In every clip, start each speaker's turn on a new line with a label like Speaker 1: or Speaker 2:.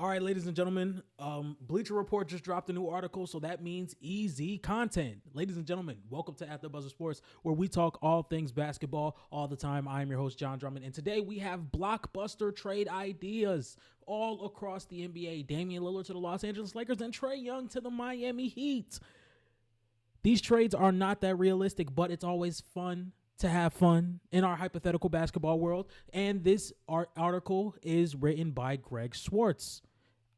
Speaker 1: All right, ladies and gentlemen, Bleacher Report just dropped a new article, so that means easy content. Ladies and gentlemen, welcome to After Buzzer Sports, where we talk all things basketball all the time. I am your host, John Drummond, and today we have blockbuster trade ideas all across the NBA. Damian Lillard to the Los Angeles Lakers and Trae Young to the Miami Heat. These trades are not that realistic, but it's always fun to have fun in our hypothetical basketball world. And this article is written by Greg Swartz.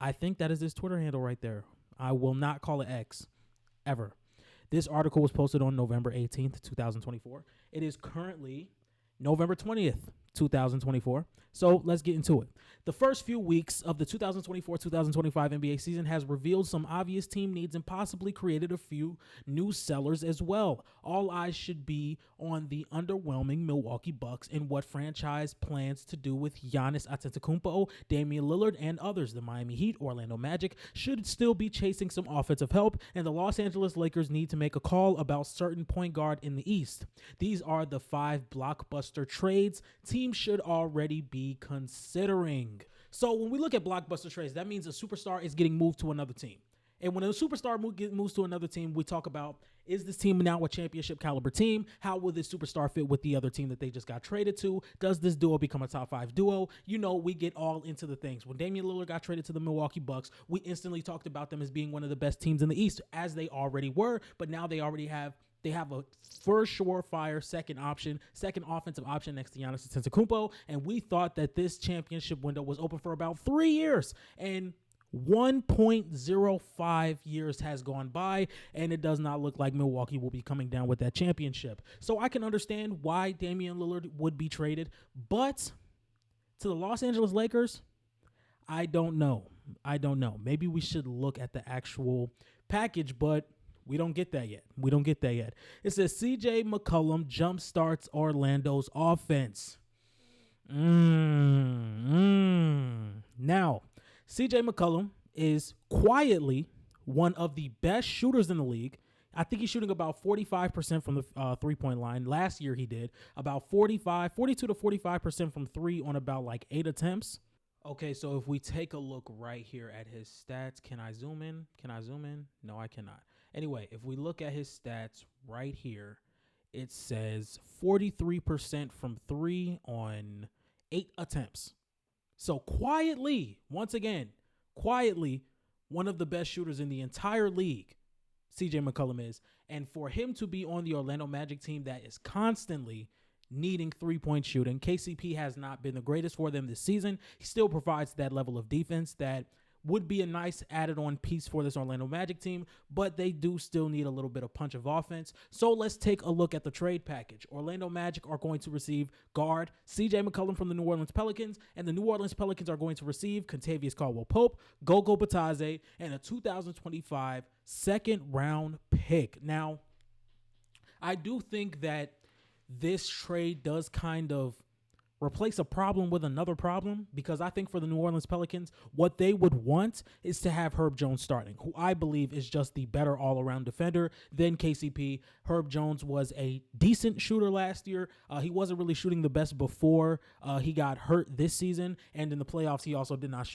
Speaker 1: I think that is his Twitter handle right there. I will not call it X ever. This article was posted on November 18th, 2024. It is currently November 20th, 2024. So let's get into it. The first few weeks of the 2024-2025 NBA season has revealed some obvious team needs and possibly created a few new sellers as well. All eyes should be on the underwhelming Milwaukee Bucks and what franchise plans to do with Giannis Antetokounmpo, Damian Lillard, and others. The Miami Heat, Orlando Magic should still be chasing some offensive help, and the Los Angeles Lakers need to make a call about certain point guard in the East. These are the 5 blockbuster trades teams should already be considering. So when we look at blockbuster trades, that means a superstar is getting moved to another team. And when a superstar moves to another team, we talk about, is this team now a championship caliber team? How will this superstar fit with the other team that they just got traded to? Does this duo become a top 5 duo? You know, we get all into the things. When Damian Lillard got traded to the Milwaukee Bucks, we instantly talked about them as being one of the best teams in the East, as they already were, but now they have a for surefire second offensive option next to Giannis Antetokounmpo, and we thought that this championship window was open for about 3 years, and 1.05 years has gone by, and it does not look like Milwaukee will be coming down with that championship. So I can understand why Damian Lillard would be traded, but to the Los Angeles Lakers, I don't know. Maybe we should look at the actual package, but we don't get that yet. It says CJ McCollum jumpstarts Orlando's offense. Now, CJ McCollum is quietly one of the best shooters in the league. I think he's shooting about 45% from the three-point line. Last year he did about 42 to 45% from three on about like 8 attempts. Okay, so if we take a look right here at his stats, can I zoom in? No, I cannot. Anyway, if we look at his stats right here, it says 43% from three on 8 attempts. So quietly, one of the best shooters in the entire league, CJ McCollum is. And for him to be on the Orlando Magic team that is constantly needing three-point shooting, KCP has not been the greatest for them this season. He still provides that level of defense that would be a nice added-on piece for this Orlando Magic team, but they do still need a little bit of punch of offense. So let's take a look at the trade package. Orlando Magic are going to receive guard CJ McCollum from the New Orleans Pelicans, and the New Orleans Pelicans are going to receive Kentavious Caldwell-Pope, Gogo Batadze, and a 2025 second-round pick. Now, I do think that this trade does kind of replace a problem with another problem, because I think for the New Orleans Pelicans, what they would want is to have Herb Jones starting, who I believe is just the better all-around defender than KCP. Herb Jones was a decent shooter last year. He wasn't really shooting the best before he got hurt this season, and in the playoffs, he also did not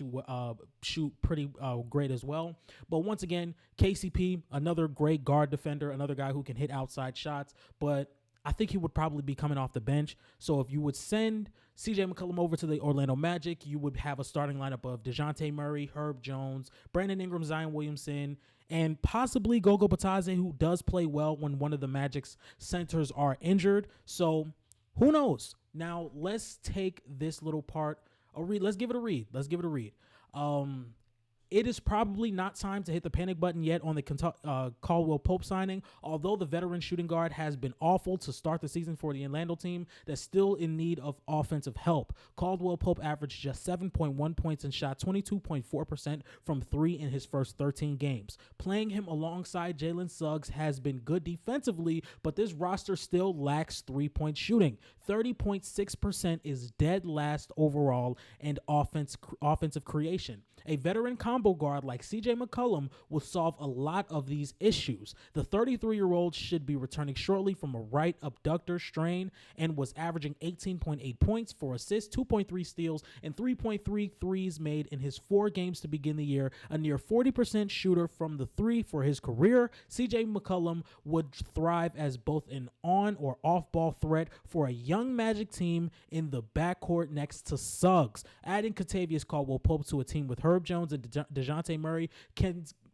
Speaker 1: shoot pretty great as well. But once again, KCP, another great guard defender, another guy who can hit outside shots, but I think he would probably be coming off the bench. So if you would send CJ McCollum over to the Orlando Magic, you would have a starting lineup of DeJounte Murray, Herb Jones, Brandon Ingram, Zion Williamson, and possibly Gogo Batadze, who does play well when one of the Magic's centers are injured. So who knows? Now let's take this little part a read. Let's give it a read. It is probably not time to hit the panic button yet on the Caldwell-Pope signing, although the veteran shooting guard has been awful to start the season for the Orlando team that's still in need of offensive help. Caldwell-Pope averaged just 7.1 points and shot 22.4% from three in his first 13 games. Playing him alongside Jalen Suggs has been good defensively, but this roster still lacks three-point shooting. 30.6% is dead last overall in offensive creation. A veteran combo guard like CJ McCollum will solve a lot of these issues. The 33-year-old should be returning shortly from a right abductor strain and was averaging 18.8 points, 4 assists, 2.3 steals, and 3.3 threes made in his 4 games to begin the year, a near 40% shooter from the three for his career. CJ McCollum would thrive as both an on or off ball threat for a young Magic team in the backcourt next to Suggs. Adding Kentavious Caldwell-Pope to a team with Herb Jones and DeJounte Murray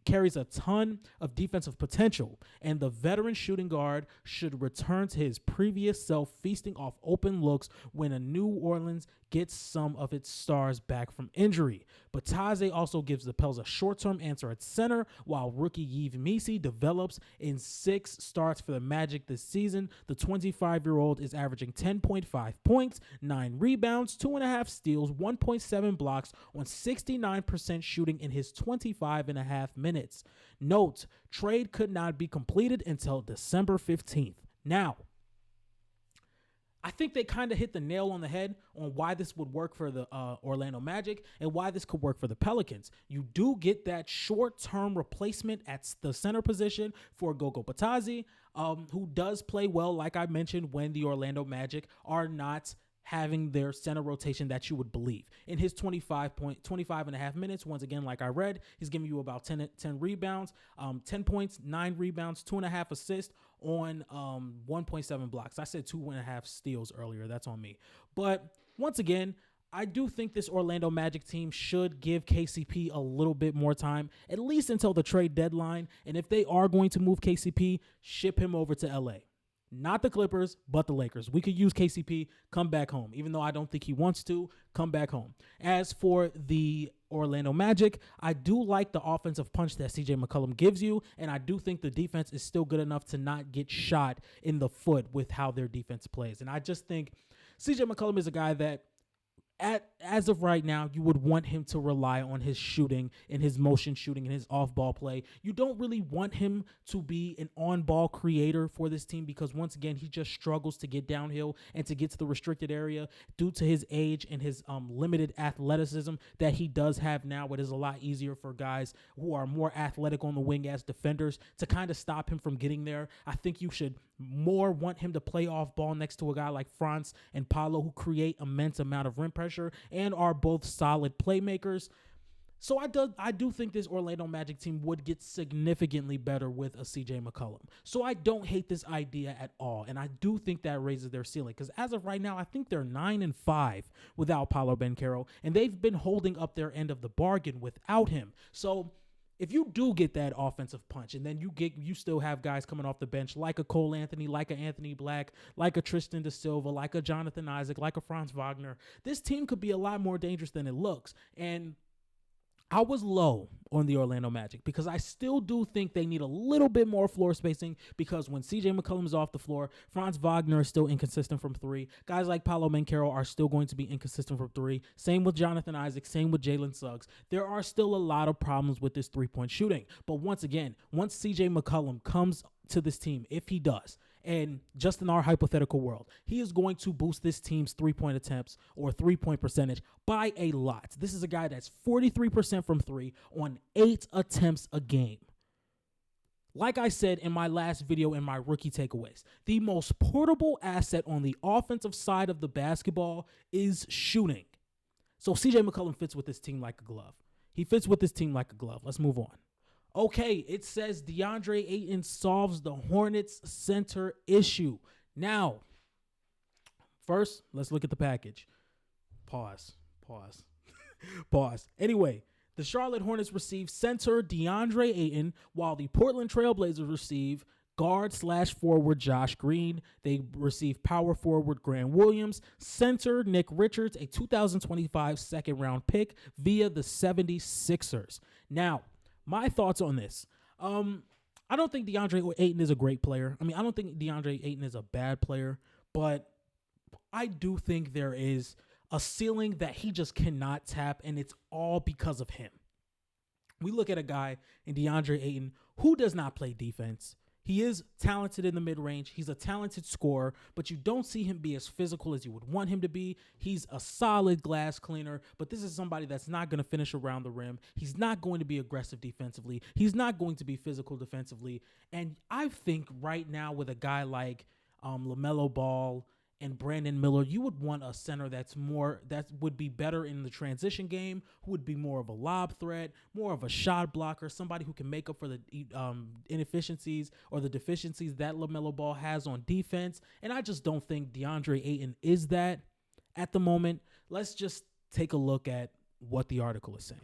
Speaker 1: carries a ton of defensive potential, and the veteran shooting guard should return to his previous self, feasting off open looks when a New Orleans gets some of its stars back from injury. But Taze also gives the Pels a short-term answer at center, while rookie Yves Missi develops in 6 starts for the Magic this season. The 25-year-old is averaging 10.5 points, 9 rebounds, 2.5 steals, 1.7 blocks on 69% shooting in his 25.5 minutes. Note, trade could not be completed until December 15th. Now, I think they kind of hit the nail on the head on why this would work for the Orlando Magic and why this could work for the Pelicans. You do get that short-term replacement at the center position for Gogo Batadze, who does play well, like I mentioned, when the Orlando Magic are not having their center rotation that you would believe. In his 25 and a half minutes, once again, like I read, he's giving you about 10 rebounds, 10 points, 9 rebounds, 2.5 assists on 1.7 blocks. I said 2.5 steals earlier. That's on me. But once again, I do think this Orlando Magic team should give KCP a little bit more time, at least until the trade deadline. And if they are going to move KCP, ship him over to LA. Not the Clippers, but the Lakers. We could use KCP, come back home. Even though I don't think he wants to, come back home. As for the Orlando Magic, I do like the offensive punch that CJ McCollum gives you, and I do think the defense is still good enough to not get shot in the foot with how their defense plays. And I just think CJ McCollum is a guy that as of right now, you would want him to rely on his shooting and his motion shooting and his off-ball play. You don't really want him to be an on-ball creator for this team because, once again, he just struggles to get downhill and to get to the restricted area due to his age and his limited athleticism that he does have now. It is a lot easier for guys who are more athletic on the wing as defenders to kind of stop him from getting there. I think you should more want him to play off ball next to a guy like Franz and Paolo, who create immense amount of rim pressure and are both solid playmakers. So I do think this Orlando Magic team would get significantly better with a CJ McCollum. So I don't hate this idea at all, and I do think that raises their ceiling because as of right now, I think they're 9-5 without Paolo Banchero, and they've been holding up their end of the bargain without him. So if you do get that offensive punch, and then you still have guys coming off the bench like a Cole Anthony, like a Anthony Black, like a Tristan Da Silva, like a Jonathan Isaac, like a Franz Wagner, this team could be a lot more dangerous than it looks. And I was low on the Orlando Magic because I still do think they need a little bit more floor spacing because when CJ McCollum is off the floor, Franz Wagner is still inconsistent from 3. Guys like Paolo Banchero are still going to be inconsistent from 3. Same with Jonathan Isaac, same with Jalen Suggs. There are still a lot of problems with this three-point shooting. But once again, once CJ McCollum comes to this team, if he does, and just in our hypothetical world, he is going to boost this team's three-point attempts or three-point percentage by a lot. This is a guy that's 43% from 3 on 8 attempts a game. Like I said in my last video in my rookie takeaways, the most portable asset on the offensive side of the basketball is shooting. So CJ McCollum fits with this team like a glove. He fits with this team like a glove. Let's move on. Okay, it says DeAndre Ayton solves the Hornets center issue. Now, first, let's look at the package. Pause. Anyway, the Charlotte Hornets receive center DeAndre Ayton, while the Portland Trailblazers receive guard/forward Josh Green. They receive power forward Grant Williams, center Nick Richards, a 2025 second-round pick via the 76ers. Now, my thoughts on this. I don't think DeAndre Ayton is a great player. I don't think DeAndre Ayton is a bad player, but I do think there is a ceiling that he just cannot tap, and it's all because of him. We look at a guy in DeAndre Ayton who does not play defense. He is talented in the mid-range. He's a talented scorer, but you don't see him be as physical as you would want him to be. He's a solid glass cleaner, but this is somebody that's not going to finish around the rim. He's not going to be aggressive defensively. He's not going to be physical defensively. And I think right now with a guy like LaMelo Ball and Brandon Miller, you would want a center that would be better in the transition game, who would be more of a lob threat, more of a shot blocker, somebody who can make up for the inefficiencies or the deficiencies that LaMelo Ball has on defense. And I just don't think DeAndre Ayton is that at the moment. Let's just take a look at what the article is saying.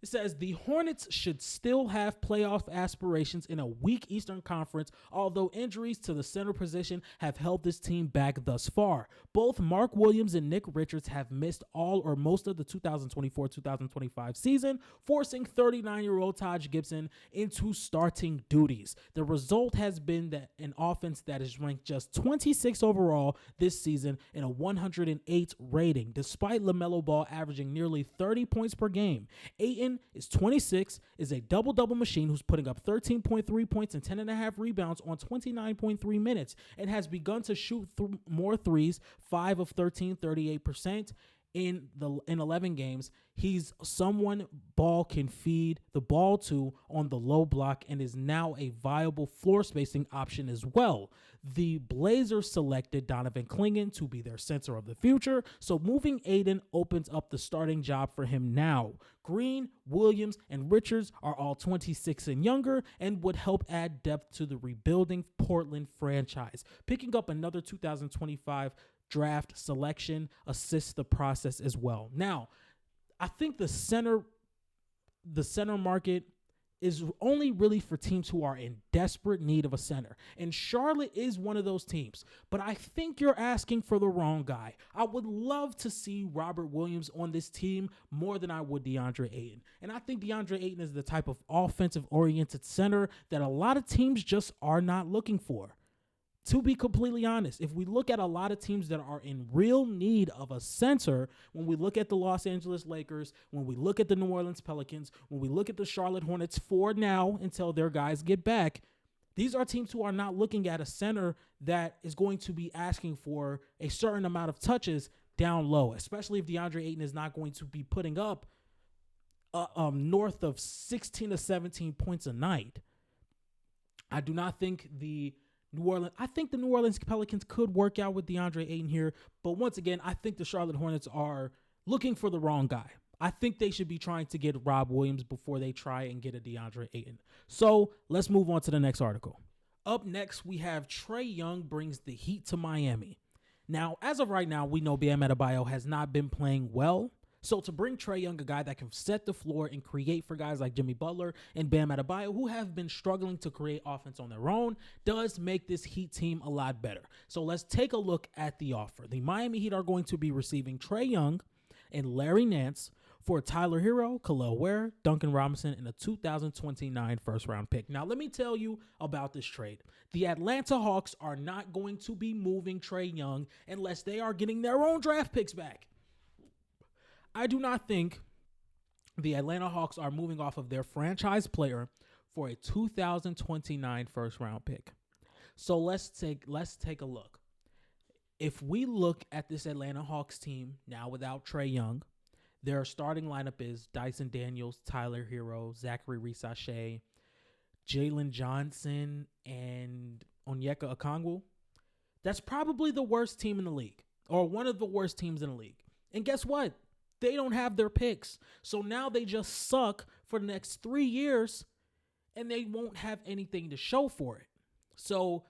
Speaker 1: It says the Hornets should still have playoff aspirations in a weak Eastern Conference, although injuries to the center position have held this team back thus far. Both Mark Williams and Nick Richards have missed all or most of the 2024-2025 season, forcing 39-year-old Taj Gibson into starting duties. The result has been that an offense that is ranked just 26 overall this season in a 108 rating, despite LaMelo Ball averaging nearly 30 points per game. Ayton is 26, is a double-double machine who's putting up 13.3 points and 10.5 rebounds on 29.3 minutes and has begun to shoot more threes, 5 of 13, 38%. In 11 games. He's someone Ball can feed the ball to on the low block and is now a viable floor spacing option as well. The Blazers selected Donovan Clingan to be their center of the future, so moving Ayton opens up the starting job for him now. Green, Williams, and Richards are all 26 and younger and would help add depth to the rebuilding Portland franchise. Picking up another 2025 draft selection assists the process as well. Now, I think the center market is only really for teams who are in desperate need of a center. And Charlotte is one of those teams. But I think you're asking for the wrong guy. I would love to see Robert Williams on this team more than I would DeAndre Ayton. And I think DeAndre Ayton is the type of offensive-oriented center that a lot of teams just are not looking for. To be completely honest, if we look at a lot of teams that are in real need of a center, when we look at the Los Angeles Lakers, when we look at the New Orleans Pelicans, when we look at the Charlotte Hornets for now until their guys get back, these are teams who are not looking at a center that is going to be asking for a certain amount of touches down low, especially if DeAndre Ayton is not going to be putting up north of 16 to 17 points a night. I do not think the New Orleans Pelicans could work out with DeAndre Ayton here, but once again, I think the Charlotte Hornets are looking for the wrong guy. I think they should be trying to get Rob Williams before they try and get a DeAndre Ayton. So let's move on to the next article. Up next, we have Trae Young brings the heat to Miami. Now, as of right now, we know Bam Adebayo has not been playing well. So to bring Trae Young, a guy that can set the floor and create for guys like Jimmy Butler and Bam Adebayo, who have been struggling to create offense on their own, does make this Heat team a lot better. So let's take a look at the offer. The Miami Heat are going to be receiving Trae Young and Larry Nance for Tyler Hero, Khalil Ware, Duncan Robinson, and a 2029 first-round pick. Now, let me tell you about this trade. The Atlanta Hawks are not going to be moving Trae Young unless they are getting their own draft picks back. I do not think the Atlanta Hawks are moving off of their franchise player for a 2029 first-round pick. So let's take a look. If we look at this Atlanta Hawks team now without Trae Young, their starting lineup is Dyson Daniels, Tyler Hero, Zachary Reese-Shea, Jalen Johnson, and Onyeka Okongwu. That's probably the worst team in the league, or one of the worst teams in the league. And guess what? They don't have their picks. So now they just suck for the next 3 years, and they won't have anything to show for it. So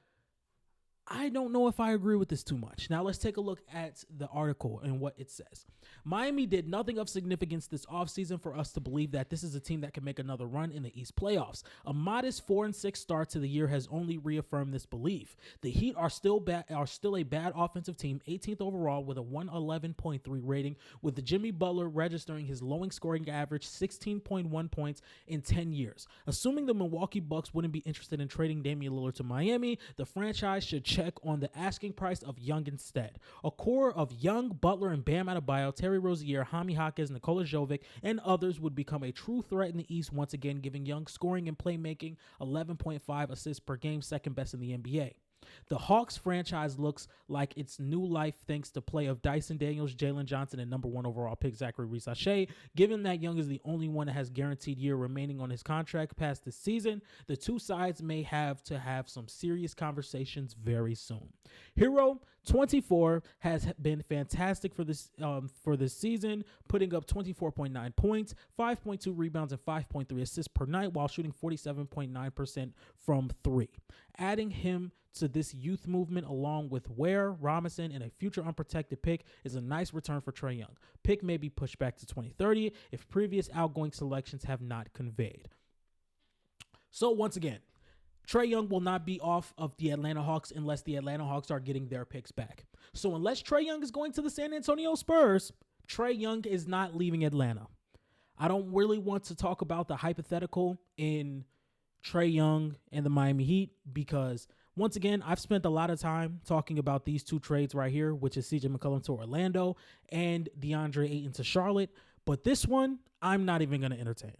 Speaker 1: I don't know if I agree with this too much. Now let's take a look at the article and what it says. Miami did nothing of significance this offseason for us to believe that this is a team that can make another run in the East playoffs. A modest 4-6 start to the year has only reaffirmed this belief. The Heat are still a bad offensive team, 18th overall with a 111.3 rating, with the Jimmy Butler registering his lowest scoring average, 16.1 points in 10 years. Assuming the Milwaukee Bucks wouldn't be interested in trading Damian Lillard to Miami, the franchise should check on the asking price of Young instead. A core of Young, Butler, and Bam Adebayo, Terry Rozier, Jaime Jaquez, Nikola Jovic, and others would become a true threat in the East once again, giving Young scoring and playmaking 11.5 assists per game, second best in the NBA. The Hawks franchise looks like its new life thanks to play of Dyson Daniels, Jalen Johnson, and number 1 overall pick Zachary Reese-Shea. Given that Young is the only one that has guaranteed year remaining on his contract past this season, the two sides may have to have some serious conversations very soon. Hero 24 has been fantastic for this season, putting up 24.9 points, 5.2 rebounds, and 5.3 assists per night while shooting 47.9% from 3. Adding him to this youth movement along with Ware, Robinson, and a future unprotected pick is a nice return for Trae Young. Pick may be pushed back to 2030 if previous outgoing selections have not conveyed. So once again, Trae Young will not be off of the Atlanta Hawks unless the Atlanta Hawks are getting their picks back. So unless Trae Young is going to the San Antonio Spurs, Trae Young is not leaving Atlanta. I don't really want to talk about the hypothetical in Trae Young and the Miami Heat because, once again, I've spent a lot of time talking about these two trades right here, which is CJ McCollum to Orlando and DeAndre Ayton to Charlotte. But this one, I'm not even going to entertain.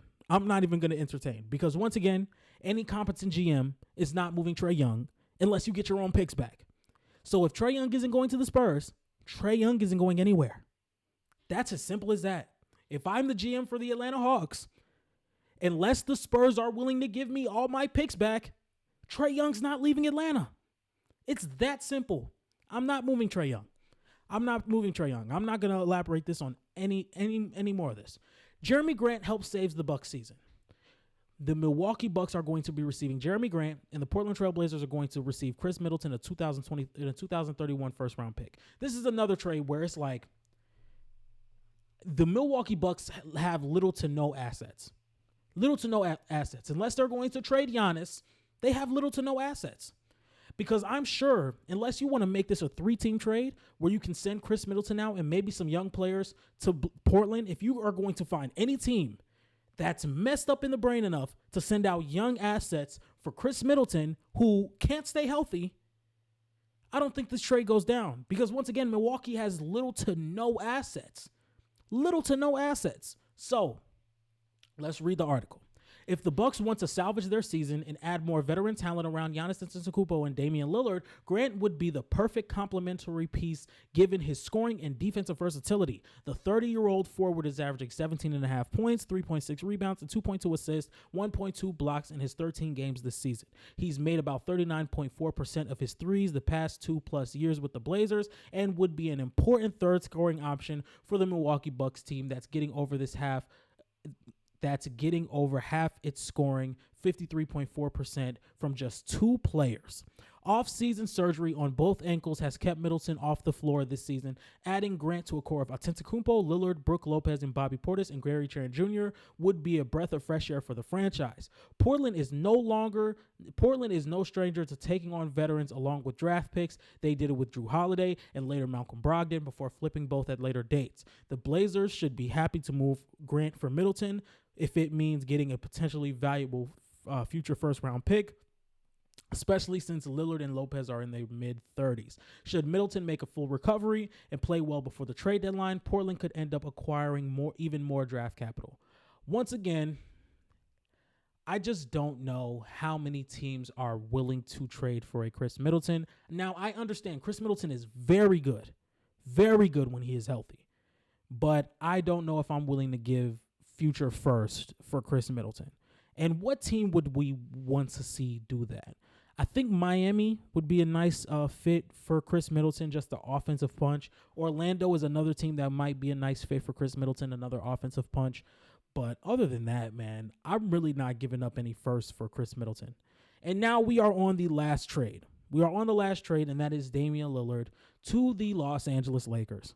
Speaker 1: Because, once again, any competent GM is not moving Trae Young unless you get your own picks back. So if Trae Young isn't going to the Spurs, Trae Young isn't going anywhere. That's as simple as that. If I'm the GM for the Atlanta Hawks, unless the Spurs are willing to give me all my picks back, Trae Young's not leaving Atlanta. It's that simple. I'm not moving Trae Young. I'm not going to elaborate this on any more of this. Jeremy Grant helps saves the Bucks season. The Milwaukee Bucks are going to be receiving Jeremy Grant, and the Portland Trail Blazers are going to receive Chris Middleton, a 2031 first-round pick. This is another trade where it's like the Milwaukee Bucks have little to no assets. Unless they're going to trade Giannis, they have little to no assets. Because I'm sure, unless you want to make this a 3-team trade where you can send Chris Middleton out and maybe some young players to Portland, if you are going to find any team that's messed up in the brain enough to send out young assets for Chris Middleton, who can't stay healthy, I don't think this trade goes down. Because once again, Milwaukee has little to no assets. So, let's read the article. If the Bucks want to salvage their season and add more veteran talent around Giannis Antetokounmpo and Damian Lillard, Grant would be the perfect complementary piece given his scoring and defensive versatility. The 30-year-old forward is averaging 17.5 points, 3.6 rebounds, and 2.2 assists, 1.2 blocks in his 13 games this season. He's made about 39.4% of his threes the past 2+ years with the Blazers and would be an important third scoring option for the Milwaukee Bucks team that's getting over half its scoring, 53.4%, from just 2 players. Off-season surgery on both ankles has kept Middleton off the floor this season. Adding Grant to a core of Antetokounmpo, Lillard, Brook Lopez, and Bobby Portis and Gary Trent Jr. would be a breath of fresh air for the franchise. Portland is no stranger to taking on veterans along with draft picks. They did it with Drew Holiday and later Malcolm Brogdon before flipping both at later dates. The Blazers should be happy to move Grant for Middleton if it means getting a potentially valuable future first-round pick, especially since Lillard and Lopez are in their mid-30s. Should Middleton make a full recovery and play well before the trade deadline, Portland could end up acquiring even more draft capital. Once again, I just don't know how many teams are willing to trade for a Chris Middleton. Now, I understand Chris Middleton is very good when he is healthy, but I don't know if I'm willing to give future first for Chris Middleton. And what team would we want to see do that? I think Miami would be a nice fit for Chris Middleton, just the offensive punch. Orlando is another team that might be a nice fit for Chris Middleton, another offensive punch. But other than that, man, I'm really not giving up any first for Chris Middleton. And now we are on the last trade. And that is Damian Lillard to the Los Angeles Lakers.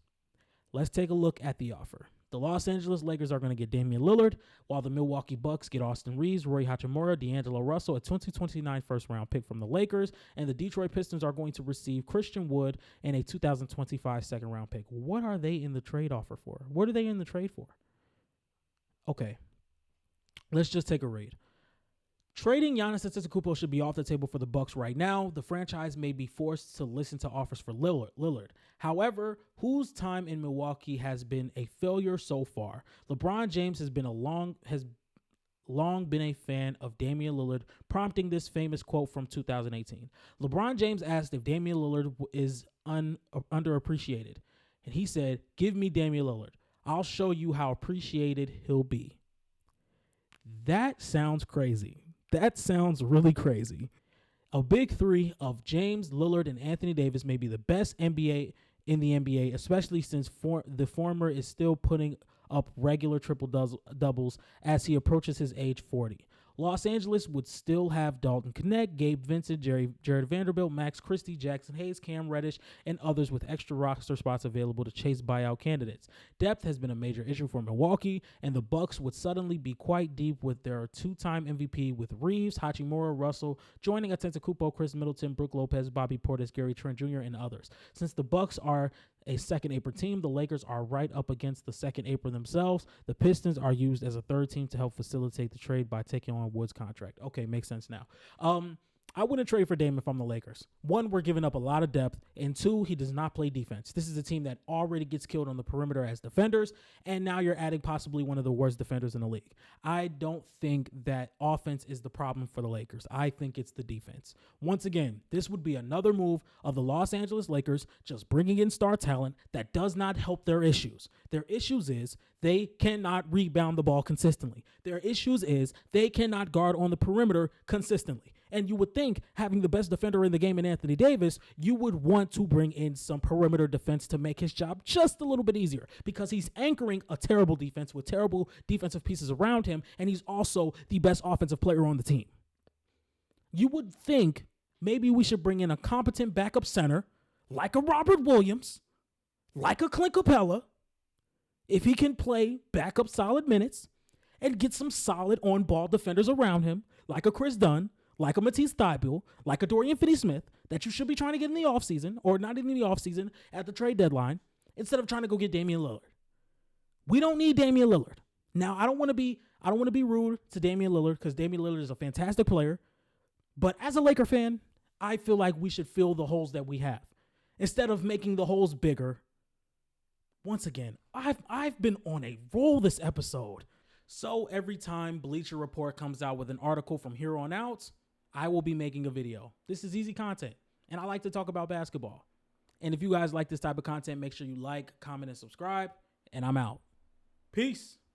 Speaker 1: Let's take a look at the offer. The Los Angeles Lakers are going to get Damian Lillard, while the Milwaukee Bucks get Austin Reeves, Roy Hachimura, D'Angelo Russell, a 2029 first-round pick from the Lakers, and the Detroit Pistons are going to receive Christian Wood and a 2025 second-round pick. What are they in the trade offer for? What are they in the trade for? Okay, let's just take a read. Trading Giannis Antetokounmpo should be off the table for the Bucks right now. The franchise may be forced to listen to offers for Lillard. However, whose time in Milwaukee has been a failure so far? LeBron James has long been a fan of Damian Lillard, prompting this famous quote from 2018. LeBron James asked if Damian Lillard is underappreciated, and he said, "Give me Damian Lillard. I'll show you how appreciated he'll be." That sounds crazy. That sounds really crazy. A big three of James, Lillard, and Anthony Davis may be the best in the NBA, especially since the former is still putting up regular triple doubles as he approaches his age 40. Los Angeles would still have Dalton Knecht, Gabe Vincent, Jared Vanderbilt, Max Christie, Jackson Hayes, Cam Reddish, and others with extra roster spots available to chase buyout candidates. Depth has been a major issue for Milwaukee, and the Bucks would suddenly be quite deep with their two-time MVP with Reeves, Hachimura, Russell, joining Antetokounmpo, Chris Middleton, Brook Lopez, Bobby Portis, Gary Trent Jr., and others. Since the Bucks are a second apron team, the Lakers are right up against the second apron themselves. The Pistons are used as a third team to help facilitate the trade by taking on Wood's contract. Okay, makes sense now. I wouldn't trade for Dame if I'm the Lakers. One, we're giving up a lot of depth, and two, he does not play defense. This is a team that already gets killed on the perimeter as defenders, and now you're adding possibly one of the worst defenders in the league. I don't think that offense is the problem for the Lakers. I think it's the defense. Once again, this would be another move of the Los Angeles Lakers just bringing in star talent that does not help their issues. Their issues is they cannot rebound the ball consistently. Their issues is they cannot guard on the perimeter consistently. And you would think, having the best defender in the game in Anthony Davis, you would want to bring in some perimeter defense to make his job just a little bit easier, because he's anchoring a terrible defense with terrible defensive pieces around him, and he's also the best offensive player on the team. You would think maybe we should bring in a competent backup center, like a Robert Williams, like a Clint Capella, if he can play backup solid minutes, and get some solid on-ball defenders around him, like a Chris Dunn, like a Matisse Thybulle, like a Dorian Finney-Smith, that you should be trying to get in the offseason, or not in the offseason, at the trade deadline, instead of trying to go get Damian Lillard. We don't need Damian Lillard. Now, I don't want to be rude to Damian Lillard, because Damian Lillard is a fantastic player. But as a Laker fan, I feel like we should fill the holes that we have, instead of making the holes bigger. Once again, I've been on a roll this episode. So every time Bleacher Report comes out with an article from here on out, I will be making a video. This is easy content, and I like to talk about basketball. And if you guys like this type of content, make sure you like, comment, and subscribe, and I'm out. Peace.